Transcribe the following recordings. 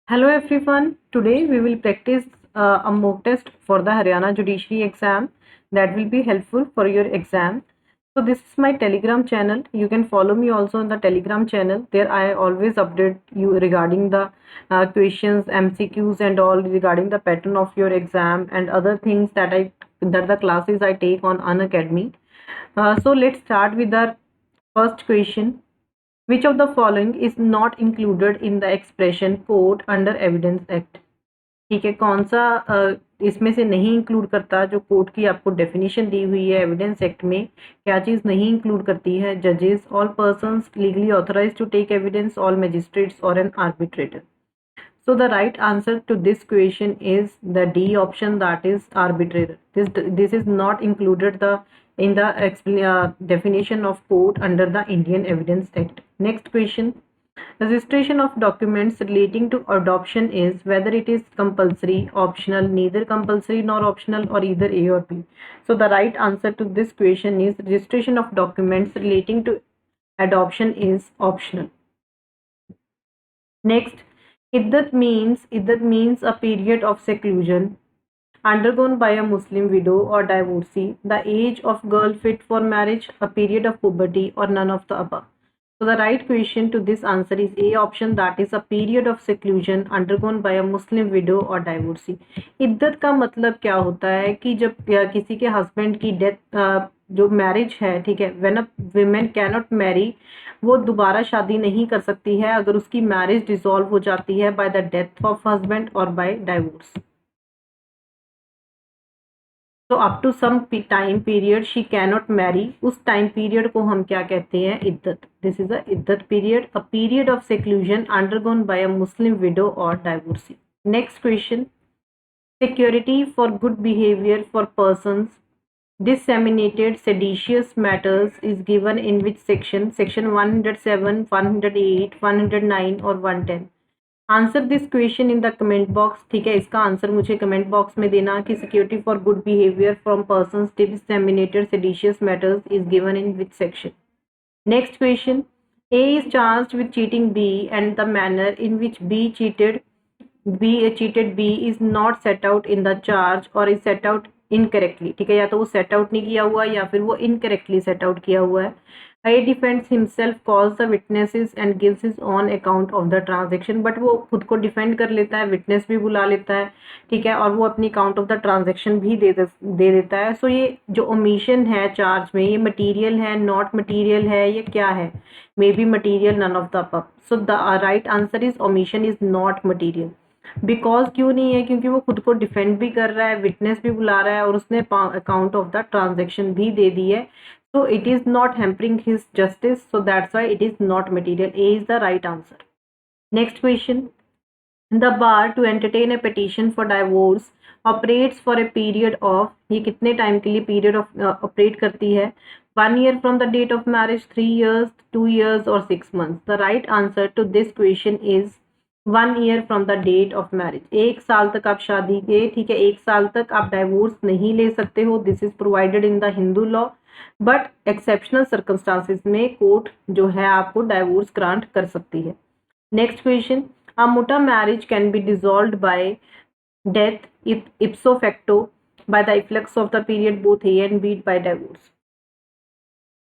Hello everyone. Today we will practice a mock test for the Haryana Judiciary exam that will be helpful for your exam. So this is my Telegram channel. You can follow me also on the Telegram channel. There I always update you regarding the questions, MCQs and all regarding the pattern of your exam and other things that the classes I take on Unacademy. So let's start with the first question. Which of the following is not included in the expression court under evidence act? ठीक है, कौन सा इसमें से नहीं include करता? जो court की आपको डेफिनेशन दी हुई है एविडेंस एक्ट में, क्या चीज नहीं इंक्लूड करती है? जजेस, all persons legally authorized to take evidence, all magistrates और an arbitrator. So the right answer to this question is the D option, that is arbitrator. This is not included in the definition of court under the Indian Evidence Act. Next question. Registration of documents relating to adoption is whether it is compulsory, optional, neither compulsory nor optional, or either A or B. So the right answer to this question is registration of documents relating to adoption is optional. Next, iddat means a period of seclusion undergone by a Muslim widow or divorcee, the age of girl fit for marriage, a period of puberty, or none of the above. So the right question to this answer is A option, that is a period of seclusion undergone by a Muslim widow or divorcee. इद्दत का मतलब क्या होता है कि जब किसी के husband की डेथ, जो मैरिज है, ठीक है, when a women cannot marry, वो दोबारा शादी नहीं कर सकती है अगर उसकी मैरिज डिसॉल्व हो जाती है by the death of husband और बाय डाइवोर्स. तो up to some time period she cannot marry, उस टाइम पीरियड को हम क्या कहते हैं? इद्दत. दिस इज अ इद्दत period, a period of seclusion undergone by a Muslim widow और divorcee. Next question. Security for good behaviour for persons disseminated seditious matters is given in which section? Section 107, 108, 109 और 110. Answer this question in the comment box. ठीक है, इसका answer मुझे comment box में देना कि security for good behaviour from persons disseminated seditious matters is given in which section. Next question. A is charged with cheating B and the manner in which cheated B is not set out in the charge or is set out incorrectly. ठीक है, या तो वो set out नहीं किया हुआ या फिर वो इनकरेक्टली सेट आउट किया हुआ है. A defends himself, calls the witnesses and gives his own account of the transaction. But वो खुद को डिफेंड कर लेता है, विटनेस भी बुला लेता है, ठीक है, और वो अपनी अकाउंट ऑफ द ट्रांजेक्शन भी दे देता है. सो ये जो ओमिशन है चार्ज में, ये मटीरियल है, नॉट मटीरियल है, ये क्या है? May be material, none of the above. So the right answer is omission is not material. Because क्यों नहीं है? क्योंकि वो खुद को डिफेंड भी कर रहा है, विटनेस भी बुला रहा है और उसने अकाउंट ऑफ द ट्रांजेक्शन भी दे दी है. So it is not hampering his justice, so that's why it is not material. A is the right answer. Next question. The bar to entertain a petition for divorce operates for a period of, ये कितने time के लिए period of operate करती है? 1 year from the date of marriage, 3 years, 2 years or 6 months. The right answer to this question is 1 year from the date of marriage. 1 साल तक आप शादी के, ठीक है, 1 साल तक आप डाइवोर्स नहीं ले सकते हो. This is provided in the Hindu law, but exceptional circumstances में कोर्ट जो है आपको डाइवोर्स ग्रांट कर सकती है. Next question. अ मुटा marriage can be dissolved by death ipso facto by the efflux of the period both A and B by divorce.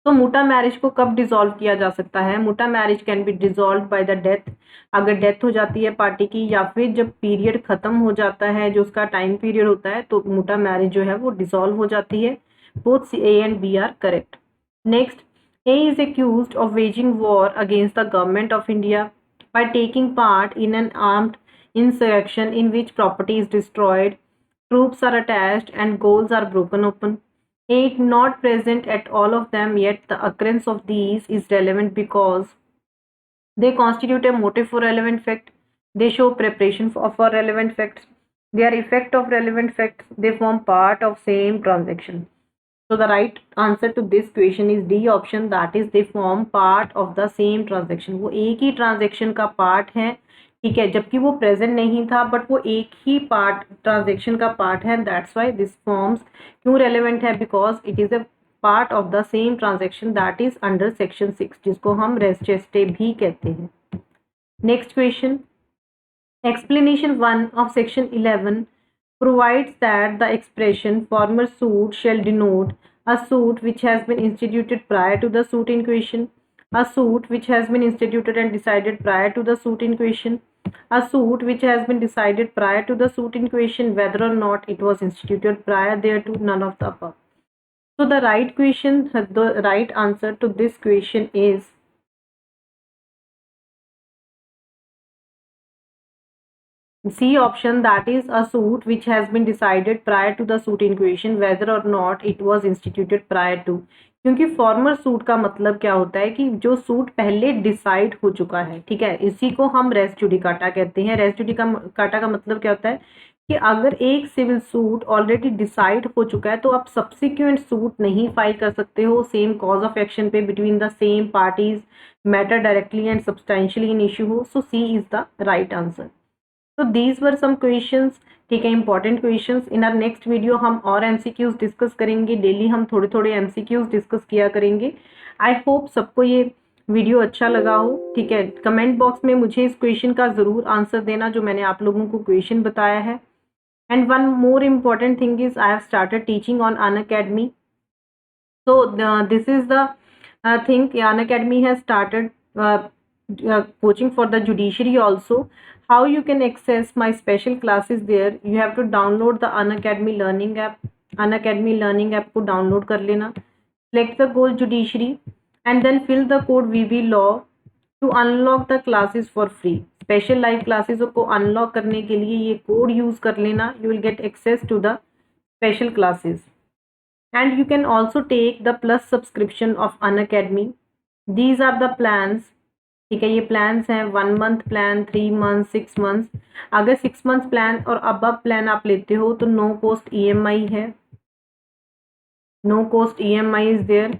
तो मुटा मैरिज को कब डिसॉल्व किया जा सकता है? मुटा marriage can be dissolve by the death, अगर डेथ हो जाती है पार्टी की, या फिर जब पीरियड खत्म हो जाता है, जो उसका टाइम पीरियड होता है, तो मुटा मैरिज जो है वो डिसॉल्व हो जाती है. Both A and B are correct. Next, A is accused of waging war against the government of India by taking part in an armed insurrection in which property is destroyed, troops are attached, and goals are broken open. A not present at all of them, yet the occurrence of these is relevant because they constitute a motive for relevant fact, they show preparation for relevant facts, they are effect of relevant facts, they form part of same transaction. So the right answer to this question is D option, that is they form part of the same transaction. वो एक ही transaction का part है, ठीक है, जबकि वो present नहीं था, but वो एक ही part transaction का part है. That's why this forms क्यों relevant है? Because it is a part of the same transaction that is under section 6, जिसको हम res gestae भी कहते हैं. Next question. Explanation 1 of section 11 provides that the expression former suit shall denote a suit which has been instituted prior to the suit in question, a suit which has been instituted and decided prior to the suit in question, a suit which has been decided prior to the suit in question whether or not it was instituted prior thereto, none of the above. So the right answer to this question is C option, that is a suit which has been decided prior to the suit in question whether or not it was instituted prior to. क्योंकि farmer suit का मतलब क्या होता है कि जो suit पहले decide हो चुका है, ठीक है, इसी को हम रेस जुडिकाटा कहते हैं। रेस जुडिकाटा का मतलब क्या होता है कि अगर एक सिविल सूट ऑलरेडी डिसाइड हो चुका है तो आप सब्सिक्वेंट सूट नहीं फाइल कर सकते हो सेम कॉज ऑफ एक्शन पे between the same parties, matter directly and substantially in issue हो। सो सी इज द राइट आंसर। तो दीज वर सम क्वेश्चंस, ठीक है, important questions. In are next video हम और एमसीक्यूज डिस्कस करेंगे। डेली हम थोड़े थोड़े एमसीक्यूज डिस्कस किया करेंगे। आई होप सबको ये वीडियो अच्छा लगा हो, ठीक है। कमेंट बॉक्स में मुझे इस क्वेश्चन का ज़रूर आंसर देना जो मैंने आप लोगों को क्वेश्चन बताया है। And one more important thing is I have started teaching on Unacademy. So this is the thing. Unacademy has started coaching for the judiciary also. How you can access my special classes there? You have to download the Unacademy learning app. Unacademy learning app को download कर लेना. Select the goal judiciary and then fill the code VB law to unlock the classes for free. Special live classes को unlock करने के लिए ये code use कर लेना. You will get access to the special classes. And you can also take the plus subscription of Unacademy. These are the plans, ठीक है, ये प्लान्स हैं 1 month प्लान, 3 months, 6 months। अगर 6 months प्लान और above plan आप लेते हो तो नो कॉस्ट EMI है, no cost EMI is there.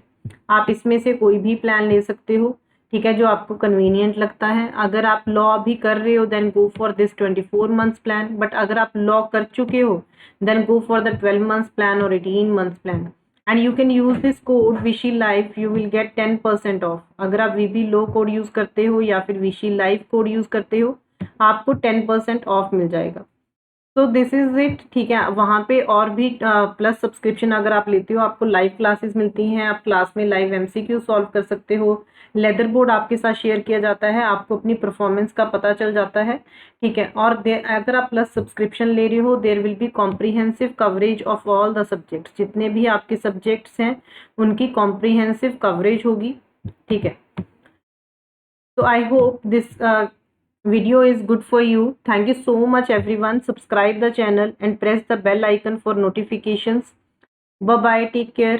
आप इसमें से कोई भी प्लान ले सकते हो, ठीक है, जो आपको कन्वीनियंट लगता है। अगर आप लॉ भी कर रहे हो then go for this 24 months plan, but अगर आप लॉ कर चुके हो then go for the 12 months plan और 18 months plan. And you can use this code vishi live, you will get 10% off. अगर आप VB लो कोड यूज करते हो या फिर विशी लाइव कोड यूज करते हो आपको 10% ऑफ मिल जाएगा। तो दिस इज इट, ठीक है। वहाँ पे और भी प्लस सब्सक्रिप्शन अगर आप लेते हो आपको लाइव क्लासेस मिलती हैं, आप क्लास में लाइव MCQ सॉल्व कर सकते हो, लेदर बोर्ड आपके साथ शेयर किया जाता है, आपको अपनी परफॉर्मेंस का पता चल जाता है, ठीक है। और अगर आप प्लस सब्सक्रिप्शन ले रहे हो there will be comprehensive coverage of all the subjects, जितने भी आपके सब्जेक्ट्स हैं उनकी कॉम्प्रीहेंसिव कवरेज होगी, ठीक है। तो I hope this video is good for you. Thank you so much everyone. Subscribe the channel and press the bell icon for notifications. Bye bye, take care.